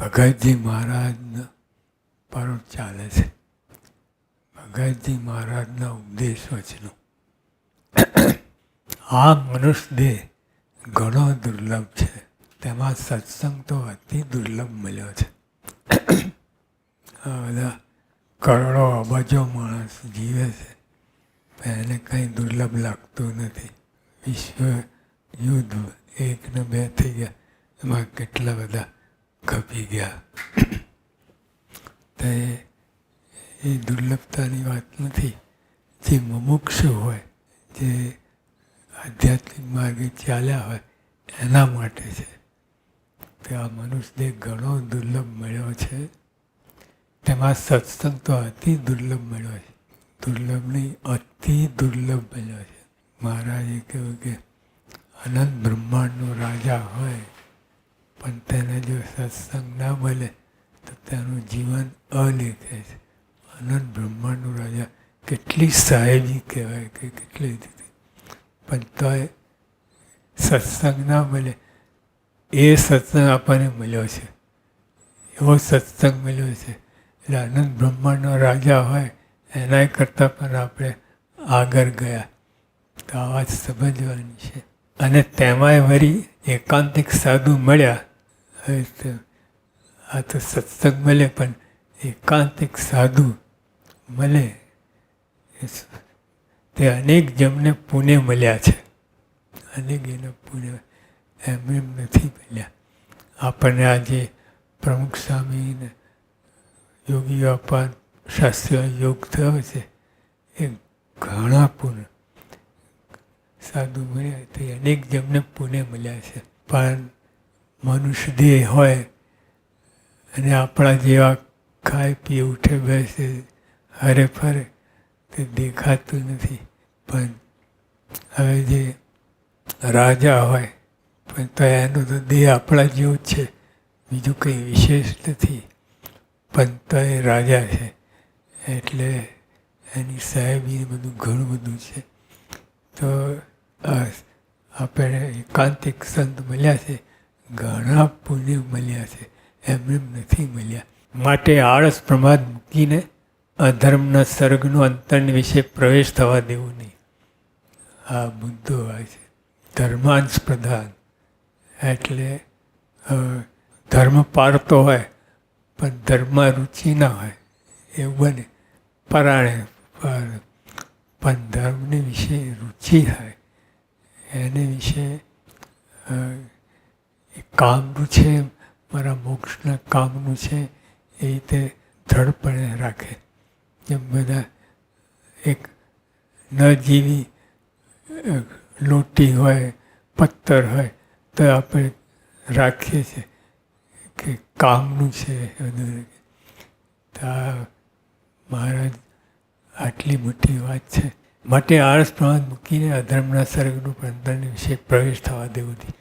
ભગતજી મહારાજનો પરોઢ ચાલે છે. ભગતજી મહારાજના ઉપદેશ વચનો. આ મનુષ્ય દેહ ઘણો દુર્લભ છે. તેમાં સત્સંગ તો અતિ દુર્લભ મળ્યો છે. આ બધા કરોડો અબજો માણસ જીવે છે, એને કંઈ દુર્લભ લાગતું નથી. વિશ્વ યુદ્ધ 1 ને 2 થઈ ગયા, એમાં કેટલા બધા ખપી ગયા. તો એ દુર્લભતાની વાત નથી. જે મુમુક્ષુ હોય, જે આધ્યાત્મિક માર્ગે ચાલ્યા હોય, એના માટે છે. તો આ મનુષ્ય દેહ ઘણો દુર્લભ મળ્યો છે. તેમાં સત્સંગ તો અતિ દુર્લભ મળ્યો છે. દુર્લભ નહીં, અતિ દુર્લભ મળ્યો છે. મહારાજે કહ્યું કે અનંત બ્રહ્માંડનો રાજા હોય, પણ તેને જો સત્સંગ ના મળે તો તેનું જીવન અલેખે છે. અનંત બ્રહ્માંડનો રાજા કેટલી સાહેબી કહેવાય કે કેટલી રીતે, પણ તોય સત્સંગ ના મળે. એ સત્સંગ આપણને મળ્યો છે, એવો સત્સંગ મળ્યો છે. એટલે અનંત બ્રહ્માંડનો રાજા હોય એના કરતાં પણ આપણે આગળ ગયા. તો આ વાત સમજવાની છે. અને તેમાંય વળી એકાંતિક સાધુ મળ્યા. હવે આ તો સત્સંગ મળે, પણ એકાંતિક સાધુ મળે તે અનેક જણને પુણે મળ્યા છે. અનેક એના પુણે એમ નથી મળ્યા. આપણને આજે પ્રમુખ સ્વામીને યોગીઓ અપાર શાસ્ત્રીય યોગ થયો છે, એ ઘણા પુણે સાધુ મળ્યા. તે અનેક જણને પુણે મળ્યા છે. પણ મનુષ્ય દેહ હોય અને આપણા જેવા ખાય પી ઉઠે બેસે હરે ફરે, તે દેખાતું નથી. પણ હવે જે રાજા હોય, પણ તો એનો તો દેહ આપણા જેવો જ છે, બીજું કંઈ વિશેષ નથી. પણ તો એ રાજા છે, એટલે એની સાહેબી બધું ઘણું બધું છે. તો આપણે એકાંતિક સંત મળ્યા છે, ઘણા પુણ્ય મળ્યા છે, એમને નથી મળ્યા. માટે આળસ પ્રમાદ મૂકીને અધર્મના સર્ગનો અંતર વિશે પ્રવેશ થવા દેવું નહીં. આ મુદ્દો હોય છે. ધર્માંશ પ્રધાન એટલે ધર્મ પાળતો હોય પણ ધર્મમાં રુચિ ના હોય એવું બને. પરાણે પણ ધર્મને વિશે રુચિ હોય, એને વિશે એ કામનું છે, મારા મોક્ષના કામનું છે, એ રીતે દ્રઢપણે રાખે. જેમ બધા એક ન જીવી લોટી હોય, પથ્થર હોય, તો આપણે રાખીએ છીએ કે કામનું છે. તો મહારાજ આટલી મોટી વાત છે. માટે આળસ પ્રમાણ મૂકીને અધર્મના સર્ગનું અંતર વિશે પ્રવેશ થવા દેવું નથી.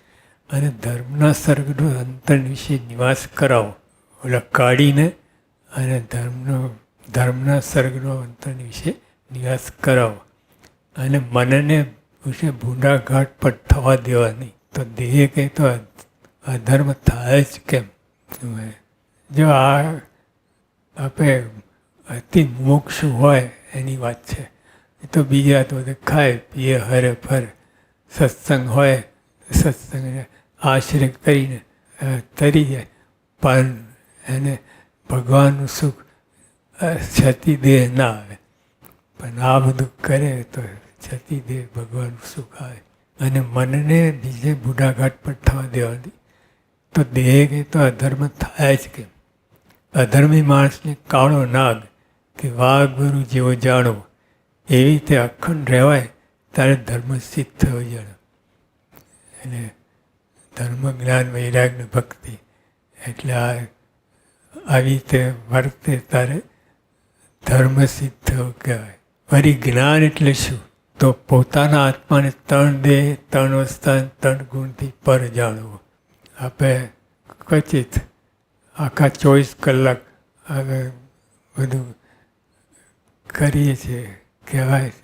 અને ધર્મના સર્ગનો અંતર વિશે નિવાસ કરાવો. ઓલા કાઢીને અને ધર્મના સર્ગનો અંતર વિશે નિવાસ કરાવો. અને મનને વિશે ભૂંડાઘાટ પર થવા દેવા નહીં. તો દેહ કહે તો અધર્મ થાય જ કેમ? જો આ આપણે અતિ મોક્ષ હોય એની વાત છે. તો બીજા તો ખાય પીએ હરે ફરે, સત્સંગ હોય સત્સંગને આશ્રય કરીને તરી જાય, પણ એને ભગવાનનું સુખ છતી દેહ ના આવે. પણ આ બધું કરે તો છતી દેહ ભગવાનનું સુખ આવે. અને મનને બીજે બુઢાઘાટ પર થવા દેવાની. તો દેહ કે તો અધર્મ થાય જ કેમ? અધર્મી માણસને કાળો નાગ કે વાઘ ગુરુ જેવો જાણો, એવી રીતે અખંડ રહેવાય ત્યારે ધર્મ સિદ્ધ થયો જાણો. એટલે ધર્મ જ્ઞાન વૈરાગ્ય ભક્તિ એટલે આવી રીતે વર્તે ત્યારે ધર્મ સિદ્ધ થયો કહેવાય. વળી જ્ઞાન એટલે શું? તો પોતાના આત્માને 3 દેહ 3 અવસ્થા 3 ગુણથી પર જાણવો. આપણે ક્વચિત આખા 24 કલાક હવે બધું કરીએ છીએ. કહેવાય છે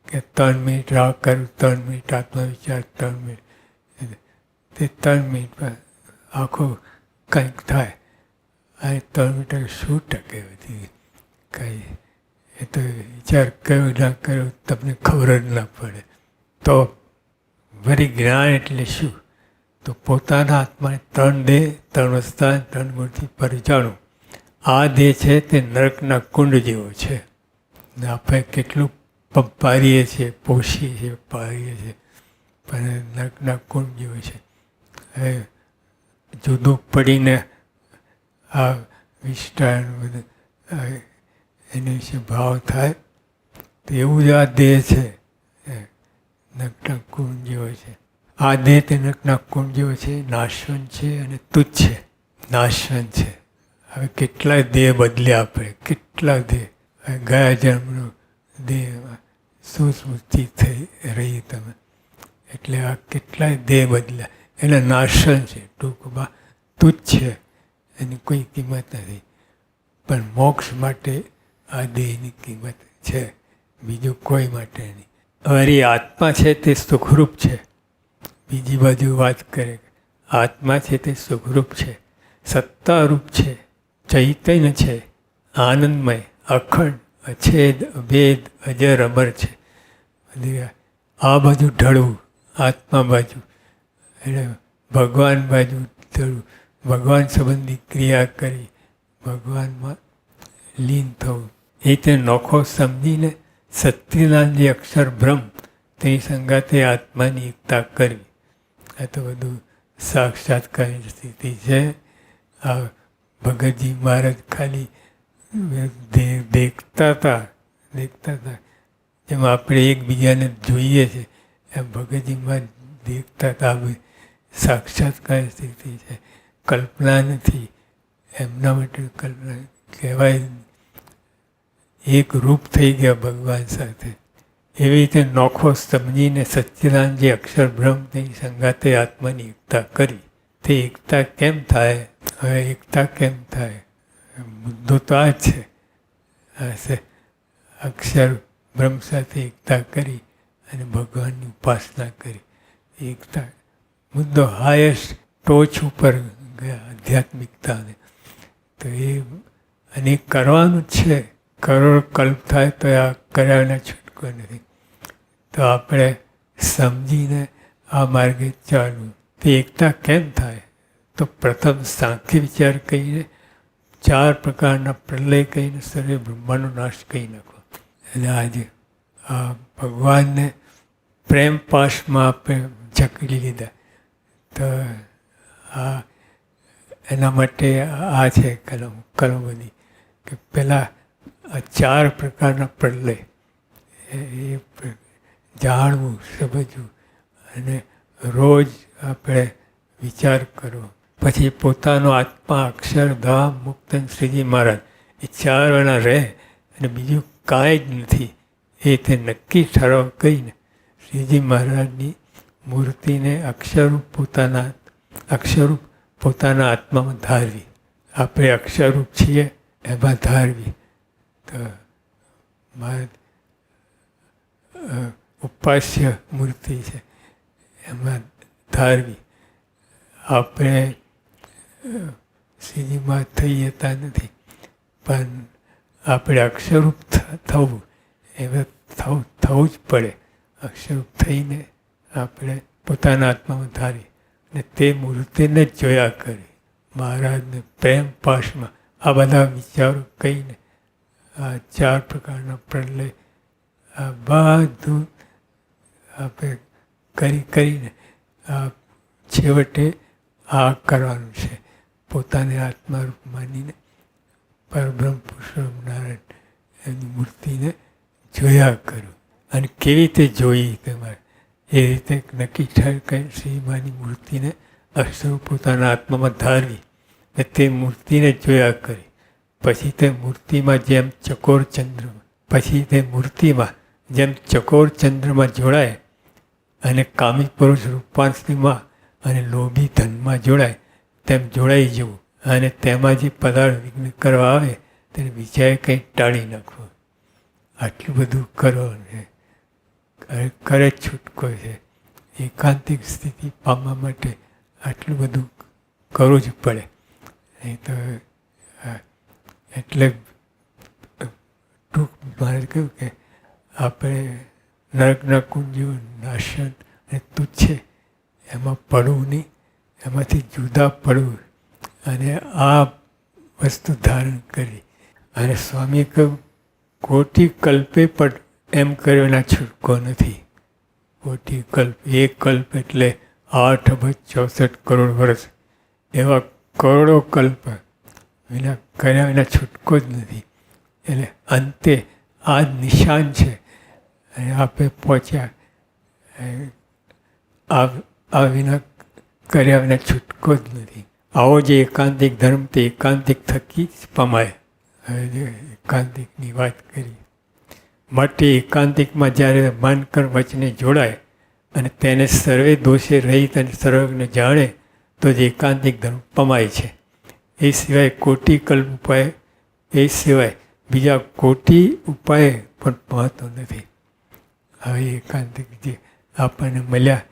કે 3 મિનિટ રાહ કરું, 3 મિનિટ આત્મવિચાર, 3 મિનિટ. તે 3 મિનિટમાં આખું કંઈક થાય. આ 3 મીટર શું ટકે બધી કાંઈ એ તો વિચાર કર્યો ના કર્યો તમને ખબર જ ના પડે. તો વળી જ્ઞાન એટલે શું? તો પોતાના આત્માને 3 દેહ 3 અવસ્થા 3 ગુણથી પરિજાણું. આ દેહ છે તે નરકના કુંડ જેવો છે. આપણે કેટલું પારીએ છીએ, પોષીએ છીએ, પારીએ છીએ, પણ નરકના કુંડ જેવો છે. હવે જુદું પડીને આ વિષ્ટા બધું એના વિશે ભાવ થાય તો એવું જ આ દેહ છે નરકના કુંડ જેવો છે. આ દેહ તે નરકના કુંડ જેવો છે, નાશવંત છે અને તુચ્છ છે. નાશવંત છે. હવે કેટલાય દેહ બદલ્યા આપણે, કેટલા દેહ. ગયા જન્મનો દેહ શું સ્મૃતિ થઈ રહી તમે, એટલે આ કેટલાય દેહ બદલ્યા. એના નાશન છે, ટૂંકમાં તુચ્છ છે, એની કોઈ કિંમત નથી. પણ મોક્ષ માટે આ દેહની કિંમત છે, બીજું કોઈ માટે નહીં. અમારી આત્મા છે તે સુખરૂપ છે. બીજી બાજુ વાત કરે, આત્મા છે તે સુખરૂપ છે, સત્તારૂપ છે, ચૈતન્ય છે, આનંદમય, અખંડ, અછેદ, અભેદ, અજર, અમર છે. આ બાજુ ઢળવું, આત્મા બાજુ, એટલે ભગવાન બાજુ ઢળવું, ભગવાન સંબંધી ક્રિયા કરી ભગવાનમાં લીન થવું. એ તે નોખો સમજીને સત્યનારાયણ અક્ષર બ્રહ્મ તેની સંગાતે આત્માની એકતા કરવી. આ તો બધું સાક્ષાત્કારની સ્થિતિ છે. આ ભગતજી મહારાજ ખાલી દેખતા હતા. જેમ આપણે એકબીજાને જોઈએ છે એમ ભગતજી મહારાજ દેખતા હતા. સાક્ષાત્કાર સ્થિતિ છે, કલ્પના નથી. એમના માટે કલ્પના કહેવાય, એક રૂપ થઈ ગયા ભગવાન સાથે. એવી રીતે નોખો સમજીને સચ્ચિદાનંદ જે અક્ષર બ્રહ્મ તેની સંગાતે આત્માની એકતા કરી. તે એકતા કેમ થાય? હવે એકતા કેમ થાય? મુદ્દો તો આ જ છે. અક્ષર બ્રહ્મ સાથે એકતા કરી અને ભગવાનની ઉપાસના કરી. એકતા મુદ્દો હાયેસ્ટ ટોચ ઉપર ગયા આધ્યાત્મિકતાને. તો એ અને કરવાનું જ છે. કરોડ કલ્પ થાય તો આ કર્યાના છૂટકો નથી. તો આપણે સમજીને આ માર્ગે ચાલવું. તે એકતા કેમ થાય? તો પ્રથમ સાંખ્ય વિચાર કહીને 4 પ્રકારના પ્રલય કહીને સર્વે બ્રહ્માંડનો નાશ કહી નાખો. એટલે આજે આ ભગવાનને પ્રેમ પાશમાં આપણે જકડી લીધા. તો આ એના માટે આ છે કલમ બધી કે પહેલાં આ 4 પ્રકારના પ્રલય એ જાણવું, સમજવું અને રોજ આપણે વિચાર કરવો. પછી પોતાનો આત્મા અક્ષરધામ મુક્તન શ્રીજી મહારાજ એ 4 વાળા રહે અને બીજું કાંઈ જ નથી એ તે નક્કી ઠરાવ કરીને શ્રીજી મહારાજની મૂર્તિને અક્ષરરૂપ પોતાના આત્મામાં ધારવી. આપણે અક્ષરરૂપ છીએ એમાં ધારવી. તો મહારાજ ઉપાસ્ય મૂર્તિ છે એમાં ધારવી. આપણે શ્રીજીમાં થઈ જતા નથી, પણ આપણે અક્ષરરૂપ થવું એમાં થવું જ પડે. અક્ષરરૂપ થઈને આપણે પોતાના આત્મામાં ધારી અને તે મૂર્તિને જ જોયા કરી. મહારાજને પ્રેમ પાશમાં આ બધા વિચારો કહીને આ 4 પ્રકારના પ્રલય આ બધું આપણે કરીને આ છેવટે આ કરવાનું છે. પોતાને આત્મારૂપ માનીને પરબ્રહ્મ પુરુષોત્તમ નારાયણ એની મૂર્તિને જોયા કરું. અને કેવી રીતે જોઈ તમારે એ રીતે નક્કી થાય કે શ્રીમાની મૂર્તિને અક્ષર પોતાના આત્મામાં ધારવી ને તે મૂર્તિને જોયા કરી. પછી તે મૂર્તિમાં જેમ ચકોર ચંદ્રમાં જોડાય અને કામી પુરુષ રૂપાંશમાં અને લોભી ધનમાં જોડાય તેમ જોડાઈ જવું અને તેમાં જે પદાર્થ વિઘ્ન કરવા આવે તેને બીજાએ કંઈ ટાળી નાખવો. આટલું બધું કરો ને કરે છૂટકો છે. એકાંતિક સ્થિતિ પામવા માટે આટલું બધું કરવું જ પડે. નહીં તો એટલે ટૂંક મારે કહ્યું કે આપણે નરકના કુંજો નાશન અને તુચ્છ છે એમાં પડવું નહીં, એમાંથી જુદા પડવું અને આ વસ્તુ ધારણ કરી. અને સ્વામીએ કહ્યું કોટી કલ્પે પણ એમ કર્યો એના છૂટકો નથી. કોટી કલ્પ, એક કલ્પ એટલે 8,64 કરોડ વર્ષ, એવા કરોડો કલ્પ વિના કર્યા વિના છૂટકો જ નથી. એટલે અંતે આ જ નિશાન છે અને આપણે પહોંચ્યા. આ વિના કર્યા વિના છૂટકો જ નથી. આવો જે એકાંતિક ધર્મ તે એકાંતિક થકી જ પમાય. હવે જે એકાંતિકની વાત કરી, માટે એકાંતિકમાં જ્યારે મન કર્મ વચને જોડાય અને તેને સર્વે દોષે રહિત અને સર્વજ્ઞ જાણે તો જ એકાંતિક ધર્મ પમાય છે. એ સિવાય કોટી કલ્પ ઉપાય, એ સિવાય બીજા કોટી ઉપાય પણ પહોંચતો નથી. હવે એકાંતિક જે આપણને મળ્યા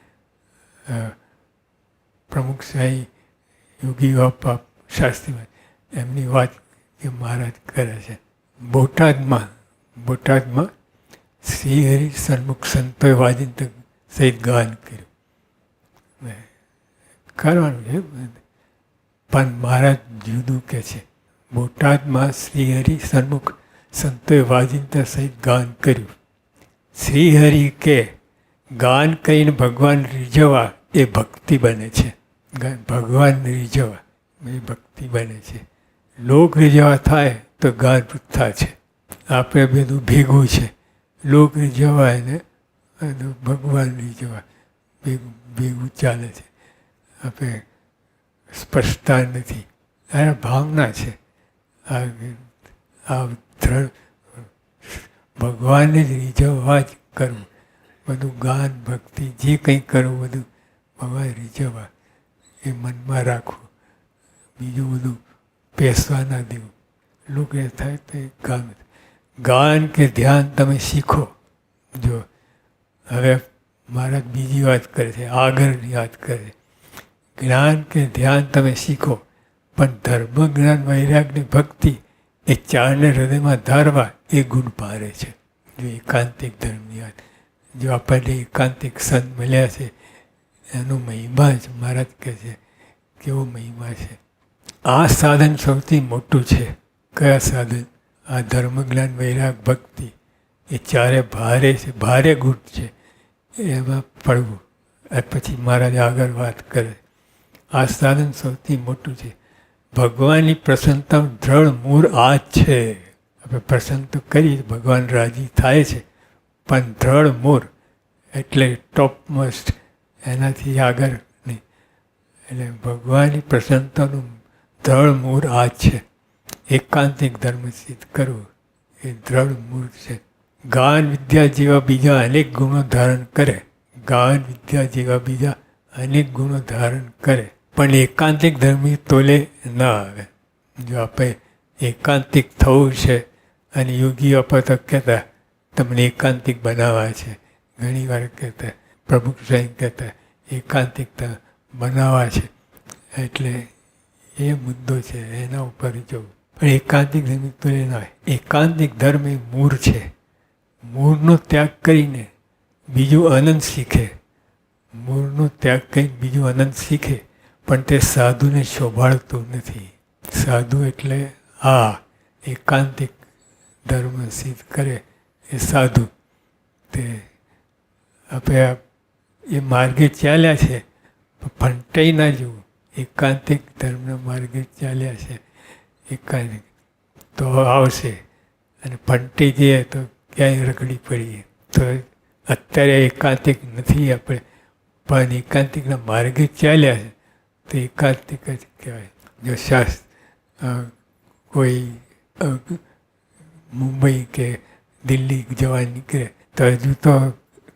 પ્રમુખ શાહી યોગી બાપા શાસ્ત્રીમાં, એમની વાત કે મહારાજ કરે છે. બોટાદમાં શ્રી હરિ સન્મુખ સંતોએ વાજિંત્ર સહિત ગાન કર્યું. કરવાનું છે પણ મહારાજ જુદું કહે છે. બોટાદમાં શ્રી હરિ સન્મુખ સંતોએ વાજિંત્ર સહિત ગાન કર્યું. શ્રી હરિ કે ગાન કરીને ભગવાન રીઝવવા એ ભક્તિ બને છે. ભગવાન રીઝવવા એ ભક્તિ બને છે. લોક રીઝવવા થાય તો ગાન વૃથા છે. આપણે બધું ભેગું છે. લોક રીઝવવા ને ભગવાન રીઝવવા ભેગું ચાલે છે. આપણે સ્પષ્ટતા નથી. આ ભાવના છે. આ ભગવાનને જ રીઝવવા જ કરવું. બધું ગાન ભક્તિ જે કંઈ કરવું બધું ભગવાન રીઝવવા એ મનમાં રાખવું. બીજું બધું પેસવા ના દેવું. લોકો એ થાય તો એ ગાન કે ધ્યાન તમે શીખો. જો હવે મહારાજ બીજી વાત કરે છે, આગળની વાત કરે છે. જ્ઞાન કે ધ્યાન તમે શીખો પણ ધર્મ જ્ઞાન વૈરાગ્ય ભક્તિ એ ચારને હૃદયમાં ધારવા એ ગુણ પારે છે. જો એકાંતિક ધર્મની વાત, જો આપણને એકાંતિક સંત મળ્યા છે એનો મહિમા જ મહારાજ કહે છે કેવો મહિમા છે. આ સાધન સૌથી મોટું છે. કયા સાધન? આ ધર્મ જ્ઞાન વૈરાગ ભક્તિ એ ચારે ભારે છે, ભારે ગુણ છે. એમાં પડવું. પછી મહારાજ આગળ વાત કરે. આ સાધન સૌથી મોટું છે. ભગવાનની પ્રસન્નતા દ્રઢ મૂળ આ જ છે. આપણે પ્રસન્ન તો કરીએ, ભગવાન રાજી થાય છે, પણ દ્રઢ મૂળ એટલે ટોપ મોસ્ટ, એનાથી આગળ નહીં. એટલે ભગવાનની પ્રસન્નતાનું દ્રઢ મૂળ આ જ છે. એકાંતિક ધર્મ સિદ્ધ કરવું એ દ્રઢ મૂળ છે. ગાન વિદ્યા જેવા બીજા અનેક ગુણો ધારણ કરે. ગાન વિદ્યા જેવા બીજા અનેક ગુણો ધારણ કરે પણ એકાંતિક ધર્મી તોલે ના આવે. જો આપણે એકાંતિક થવું છે અને યોગીઓ પર તો કહેતા તમને એકાંતિક બનાવવા છે. ઘણી વાર કહેતા, પ્રમુખ સ્વામી કહેતા એકાંતિકતા બનાવવા છે. એટલે એ મુદ્દો છે, એના ઉપર જવું. પણ એકાંતિક ધર્મ તોલે ના હોય. એકાંતિક ધર્મ એ મૂળ છે. મૂળનો ત્યાગ કરીને બીજું અનંત શીખે. મૂળનો ત્યાગ કરીને બીજું અનંત શીખે પણ તે સાધુને શોભાડતું નથી. સાધુ એટલે આ એકાંતિક ધર્મ સિદ્ધ કરે એ સાધુ. તે આપણે એ માર્ગે ચાલ્યા છે ફંટાઈ ના જવું. એકાંતિક ધર્મના માર્ગે ચાલ્યા છે એકાંતિક તો આવશે, અને ફંટાઈ જઈએ તો ક્યાંય રખડી પડીએ. તો અત્યારે એકાંતિક નથી આપણે, પણ એકાંતિકના માર્ગે ચાલ્યા છે તો એકાંતિક જ કહેવાય. જો કોઈ મુંબઈ કે દિલ્હી જવા નીકળે તો હજુ તો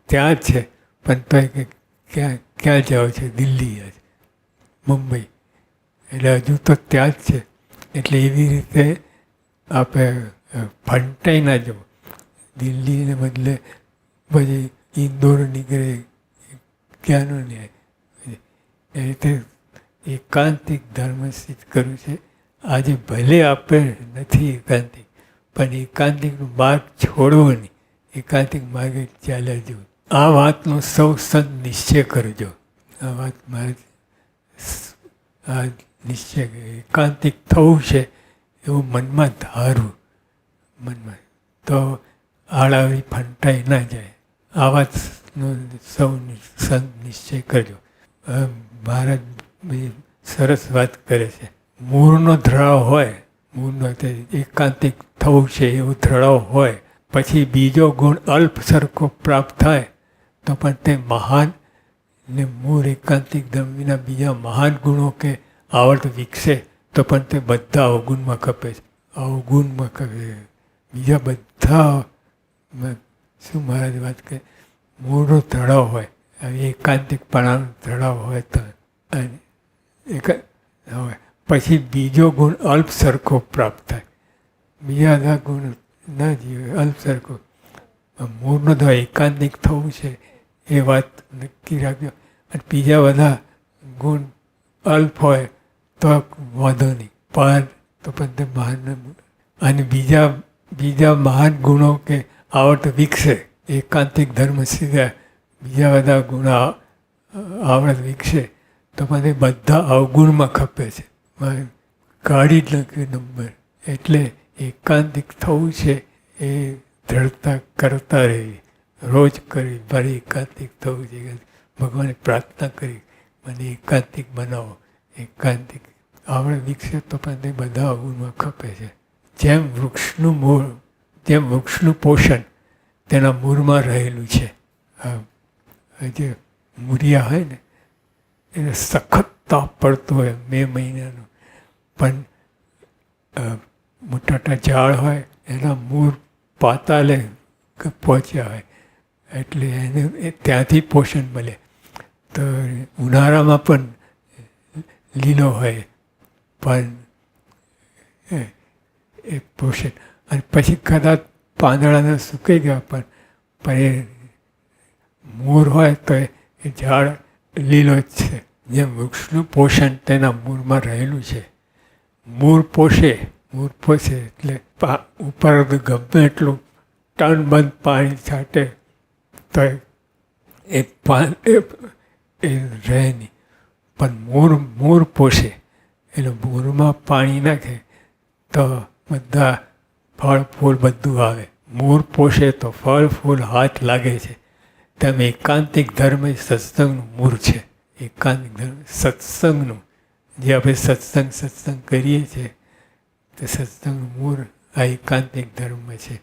ત્યાં જ છે, પણ તો ક્યાં જાઓ છે? દિલ્હી જ, મુંબઈ, એટલે હજુ તો ત્યાં જ છે. એટલે એવી રીતે આપણે ફંટાઈ ના જવું. દિલ્હીને બદલે પછી ઇન્દોર નીકળે, ક્યાંનો ન્યાય. એ રીતે એકાંતિક ધર્મ સિદ્ધ કરવું છે આજે ભલે આપણે નથી એકાંતિક, પણ એકાંતિકનો માર્ગ છોડવો નહીં, એકાંતિક માર્ગે ચાલ્યા જવું. આ વાતનો સૌ સંત નિશ્ચય કરજો. આ વાત મારે આ નિશ્ચય એકાંતિક થવું છે એવું મનમાં ધારવું, મનમાં તો આળાવી ફંટાઈ ના જાય. આ વાતનો સૌ સંત નિશ્ચય કરજો. મહારાજ સરસ વાત કરે છે. મૂળનો ધરાવ હોય, મૂળનો એકાંતિક થવું છે એવું ધરાવ હોય, પછી બીજો ગુણ અલ્પ સરખો પ્રાપ્ત થાય તો પણ તે મહાન ને મૂળ એકાંતિક ધર્મ વિના બીજા મહાન ગુણો કે આવડત વિકસે તો પણ તે બધા અવગુણમાં ખપે છે. અવગુણમાં ખપે બીજા બધા શું મહારાજ વાત કરે, મૂળનો ધડાવ હોય, એકાંતિકપણાનો ધડાવ હોય તો હોય, પછી બીજો ગુણ અલ્પ સરખો પ્રાપ્ત થાય. બીજા બધા ગુણ ના જીવે, અલ્પ સરખો. મૂળનો તો એકાંતિક થવું છે એ વાત નક્કી રાખજો. અને બીજા બધા ગુણ અલ્પ હોય તો વાંધો નહીં, પણ તો પણ તે મહાન અને બીજા મહાન ગુણો કે આવડત વિકસે, એકાંતિક ધર્મ સિવાય બીજા બધા ગુણો આવડત વિકસે તો પણ એ બધા અવગુણમાં ખપે છે. કાઢી જ નાખ્યો નંબર. એટલે એકાંતિક થવું છે એ દ્રઢતા કરતા રહેવી, રોજ કરી. મારે એકાંતિક થવું છે, ભગવાને પ્રાર્થના કરી મને એકાંતિક બનાવો. એકાંતિક આવડત વિકસે તો પણ તે બધા અવગુણમાં ખપે છે. જેમ વૃક્ષનું મૂળ, જેમ વૃક્ષનું પોષણ તેના મૂળમાં રહેલું છે. જે મૂળિયા હોય ને એને સખત તાપ પડતો હોય મે મહિનાનો, પણ મોટા ઝાડ હોય એના મૂળ પાતાલે પહોંચ્યા હોય એટલે એને ત્યાંથી પોષણ મળે. તો ઉનાળામાં પણ લીલો હોય પણ એ પોષણ, અને પછી કદાચ પાંદડાના સુકાઈ ગયા પણ એ મૂળ હોય તો એ ઝાડ લીલો જ છે. જેમ વૃક્ષનું પોષણ તેના મૂળમાં રહેલું છે. મૂળ પોષે એટલે ઉપર ગમે એટલું ટન બંધ પાણી છાંટે તો એ રહે નહીં, પણ મૂળ પોષે એટલે મૂળમાં પાણી નાખે તો બધા ફળ ફૂલ બધું આવે. મૂળ પોષે તો ફળ ફૂલ હાથ લાગે છે. તેમ એકાંતિક ધર્મ એ સત્સંગનું મૂળ છે. એકાંતિક ધર્મ સત્સંગનું, જે આપણે સત્સંગ કરીએ છીએ તે સત્સંગનું મૂળ આ એકાંતિક ધર્મ છે.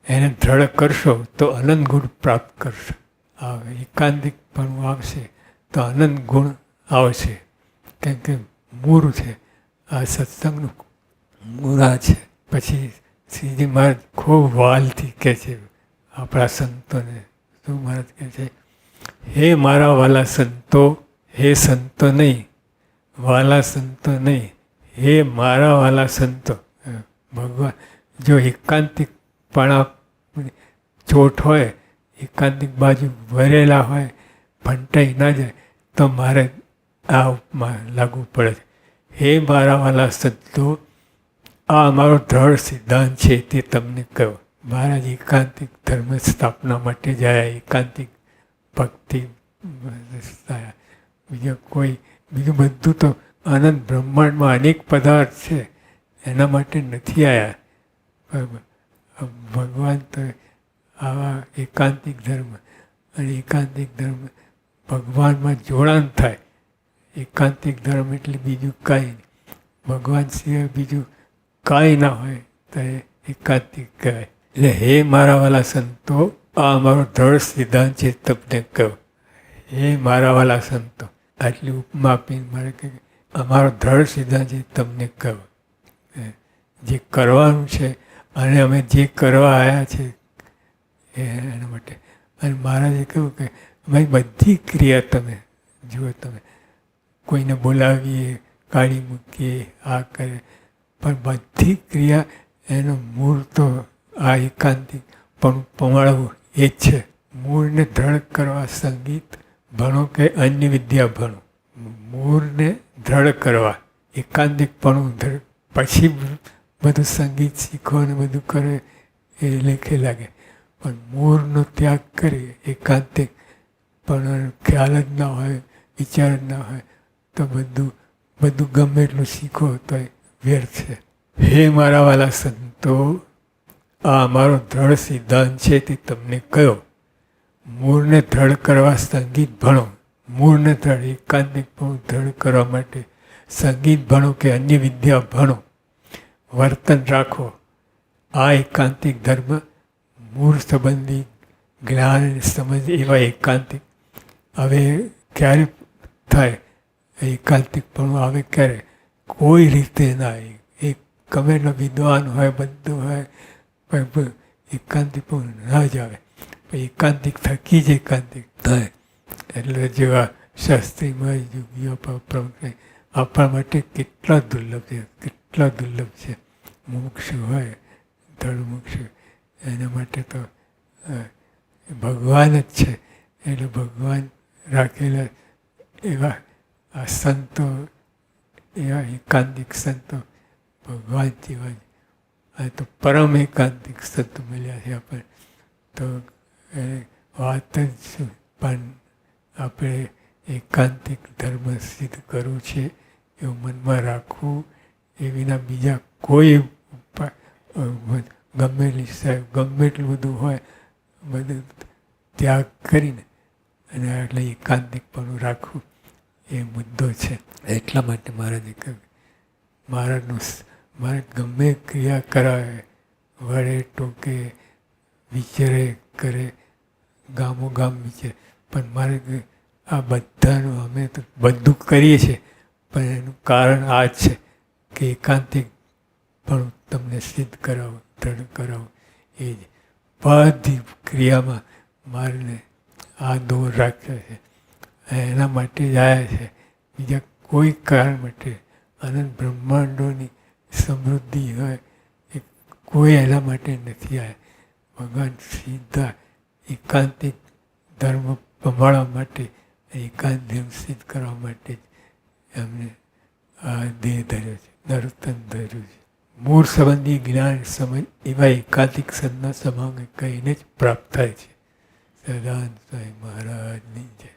એને દ્રઢ કરશો તો અનંત ગુણ પ્રાપ્ત કરશો. આ એકાંતિકપણું આવશે તો અનંત ગુણ આવશે, કેમ કે મૂળ છે આ સત્સંગનું મૂળા છે. પછી શ્રીજી મહારાજ ખૂબ વાલથી કહે છે આપણા સંતોને. શું મહારાજ કહે છે? હે મારા વાલા સંતો, હે સંતો નહીં, વાલા સંતો નહીં, હે મારા વાલા સંતો. ભગવાન જો એકાંતિકપણા ચોટ હોય, એકાંતિક બાજુ ભરેલા હોય, ફંટાઈ ના જાય તો મારે આ ઉપમા લાગુ પડે છે. હે મારા વાલા સંતો, આ અમારો દ્રઢ સિદ્ધાંત છે તે તમને કહો. મહારાજ એકાંતિક ધર્મ સ્થાપના માટે જાય, એકાંતિક ભક્તિ બીજું બધું તો અનંત બ્રહ્માંડમાં અનેક પદાર્થ છે એના માટે નથી આવ્યા. ભગવાન તો આવા એકાંતિક ધર્મ, અને એકાંતિક ધર્મ ભગવાનમાં જોડાણ થાય. એકાંતિક ધર્મ એટલે બીજું કાંઈ નહીં, ભગવાન સિવાય બીજું કાંઈ ના હોય તો એ એકાંતિક કહેવાય. એટલે હે મારા વાલા સંતો, આ અમારો દ્રઢ સિદ્ધાંત છે તમને કહો. હે મારા વાલા સંતો, આટલી ઉપમા આપીને મારે કહે અમારો દ્રઢ સિદ્ધાંત છે તમને કહો. જે કરવાનું છે અને અમે જે કરવા આવ્યા છે એના માટે. અને મહારાજે કહ્યું કે ભાઈ બધી ક્રિયા તમે જુઓ, તમે કોઈને બોલાવીએ, કાઢી મૂકીએ, આ કરે, પણ બધી ક્રિયા એનો મૂળ તો આ એકાંતિક પણ પમાડવું એ જ છે. મૂળને દ્રઢ કરવા સંગીત ભણો કે અન્ય વિદ્યા ભણો. મૂળને દ્રઢ કરવા એકાંતિકપણું પછી બધું સંગીત શીખો ને બધું કરે એ લેખે લાગે. પણ મૂળનો ત્યાગ કરી એકાંતિક પણ ખ્યાલ જ ના હોય, વિચાર જ ના હોય તો બધું ગમે એટલું શીખો તો એ વ્યર્થ છે. હે મારા વાલા સંતો, આ અમારો દ્રઢ સિદ્ધાંત છે તે તમને કયો. મૂળને દ્રઢ કરવા સંગીત ભણો. મૂળને દ્રઢ એકાંતિક પણ દ્રઢ કરવા માટે સંગીત ભણો કે અન્ય વિદ્યા ભણો, વર્તન રાખો. આ એકાંતિક ધર્મ મૂળ સંબંધી જ્ઞાન સમજ એવા એકાંતિક હવે ક્યારે થાય? એકાંતિક પણ આવે ક્યારે? કોઈ રીતે ના. એક ગમે એટલો વિદ્વાન હોય, બધું હોય, પણ એકાંતિક પણ ના જ આવે. એકાંતિક થકી જ એકાંતિક થાય. એટલે જેવા શાસ્ત્રીમાં યોગીઓ પ્રવૃત્તિ આપણા માટે કેટલા દુર્લભ છે, કેટલા દુર્લભ છે. મુમુક્ષુ હોય, દ્રઢ મુક્ષુ, એના માટે તો ભગવાન જ છે. એટલે ભગવાન રાખેલા એવા આ સંતો, એવા એકાંતિક સંતો ભગવાન જેવા જ. આ તો પરમ એકાંતિક સંતો મળ્યા છે આપણે. તો એ વાત જ શું, પણ આપણે એકાંતિક ધર્મ સિદ્ધ કરવું છે એવું મનમાં રાખવું. એ વિના બીજા કોઈ ગમેલી સાહેબ ગમે એટલું બધું હોય, બધું ત્યાગ કરીને અને એટલે એકાંતિકપણું રાખવું એ મુદ્દો છે. એટલા માટે મહારાજે કહ્યું, મારે ગમે ક્રિયા કરાવે, વળે ટોકે, વિચારે કરે, ગામો ગામ વિચારે, પણ મારે આ બધાનું અમે તો બધું કરીએ છીએ, પણ એનું કારણ આ જ છે કે એકાંતિક પણ તમને સિદ્ધ કરાવો, દ્રઢ કરાવો. એ જ બધી ક્રિયામાં મારે આ દોર રાખ્યો છે. એના માટે જ આવ્યા છે, બીજા કોઈ કારણ માટે. અનંત બ્રહ્માંડોની સમૃદ્ધિ હોય એ કોઈ એના માટે નથી આવ્યા. ભગવાન સીધા એકાંતિક ધર્મ પમાડવા માટે, એકાંત ધર્મ સિદ્ધ કરવા માટે જ એમને આ દેહ ધર્યો છે, નરોત્તમ ધર્યું છે. મૂળ સંબંધી જ્ઞાન સમજ એવા એકાંતિક સદના સમાગમ કહીને જ પ્રાપ્ત થાય છે. સદાનંદ સ્વામી મહારાજની જય.